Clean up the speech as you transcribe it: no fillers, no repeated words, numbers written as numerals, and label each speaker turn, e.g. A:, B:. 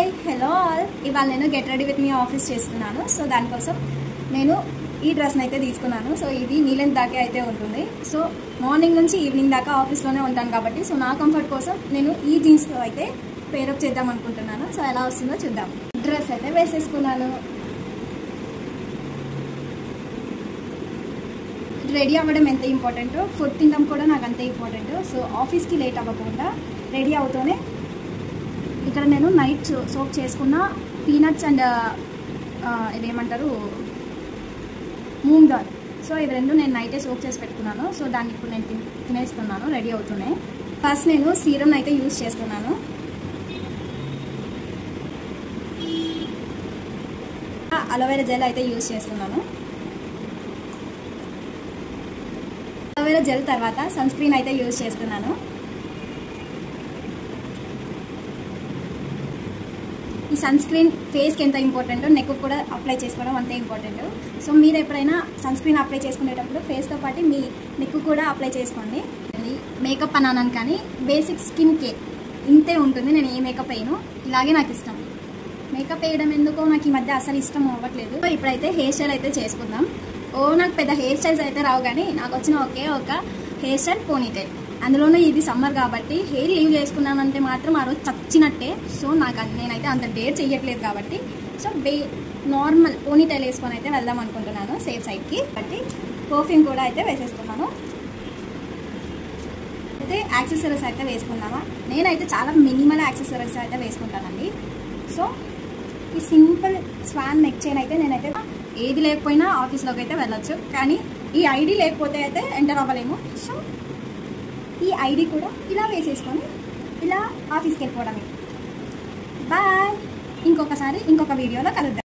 A: Hi hello all, ఇవాళ నేను get ready with me office చేస్తున్నాను. సో దానికోసం నేను ఈ డ్రెస్ని అయితే తీసుకున్నాను. సో ఇది నీలెంత్ దాకా అయితే ఉంటుంది. సో మార్నింగ్ నుంచి ఈవినింగ్ దాకా ఆఫీస్లోనే ఉంటాను కాబట్టి సో నా కంఫర్ట్ కోసం నేను ఈ జీన్స్తో అయితే పేరప్ చేద్దాం అనుకుంటున్నాను. సో ఎలా వస్తుందో చూద్దాం. డ్రెస్ అయితే వేసేసుకున్నాను. రెడీ అవ్వడం ఎంత ఇంపార్టెంటో ఫుడ్ తినడం కూడా నాకు అంతే ఇంపార్టెంట్. సో ఆఫీస్కి లేట్ అవ్వకుండా రెడీ అవుతూనే ఇక్కడ నేను నైట్ సోక్ చేసుకున్న పీనట్స్ అండ్ ఇదేమంటారు మూంగ్ దాల్. సో ఇవి రెండు నేను నైటే సోక్ చేసి పెట్టుకున్నాను. సో దాన్ని ఇప్పుడు నేను తినేస్తున్నాను రెడీ అవుతూనే. ఫస్ట్ నేను సీరం అయితే యూజ్ చేస్తున్నాను. అలోవెరా జెల్ అయితే యూజ్ చేస్తున్నాను. అలోవెరా జెల్ తర్వాత సన్ స్క్రీన్ అయితే యూజ్ చేస్తున్నాను. ఈ సన్ స్క్రీన్ ఫేస్కి ఎంత ఇంపార్టెంటో నెక్ కూడా అప్లై చేసుకోవడం అంతే ఇంపార్టెంట్. సో మీరు ఎప్పుడైనా సన్ స్క్రీన్ అప్లై చేసుకునేటప్పుడు ఫేస్తో పాటు మీ నెక్ కూడా అప్లై చేసుకోండి. మేకప్ అన్నాను కానీ బేసిక్ స్కిన్ కేర్ ఇంతే ఉంటుంది. నేను ఏ మేకప్ వేయను, ఇలాగే నాకు ఇష్టం. మేకప్ వేయడం ఎందుకో నాకు ఈ మధ్య అసలు ఇష్టం అవ్వట్లేదు. ఇప్పుడైతే హెయిర్ స్టైల్ అయితే చేసుకుందాం. నాకు పెద్ద హెయిర్ స్టైల్స్ అయితే రావు కానీ నాకు వచ్చిన ఒకే ఒక హెయిర్ స్టైల్ పోనీటైల్. అందులోనే ఇది సమ్మర్ కాబట్టి హెయిర్ లీవ్ చేసుకున్నానంటే మాత్రం ఆ రోజు చచ్చినట్టే. సో నేనైతే అంత డేర్ చెయ్యట్లేదు కాబట్టి సో నార్మల్ పోనీటైల్ వేసుకొని అయితే వెళ్దాం అనుకుంటున్నాను సేఫ్ సైడ్కి. కాబట్టి పర్ఫ్యూమ్ కూడా అయితే వేసేసుకున్నాను. అయితే యాక్సెసరీస్ అయితే వేసుకుందామా. నేనైతే చాలా మినిమల్ యాక్సెసరీస్ అయితే వేసుకుంటానండి. సో ఈ సింపుల్ స్వాన్ నెక్ చైన్ అయితే నేనైతే ఏది లేకపోయినా ఆఫీస్లోకి అయితే వెళ్ళొచ్చు, కానీ ఈ ఐడి లేకపోతే అయితే ఎంటర్ అవ్వలేము. సో ఈ ఐడి కూడా ఇలా వేసేసుకొని ఇలా ఆఫీస్కి వెళ్ళిపోవడమే. బాయ్. ఇంకొక వీడియోలో కలుద్దాం.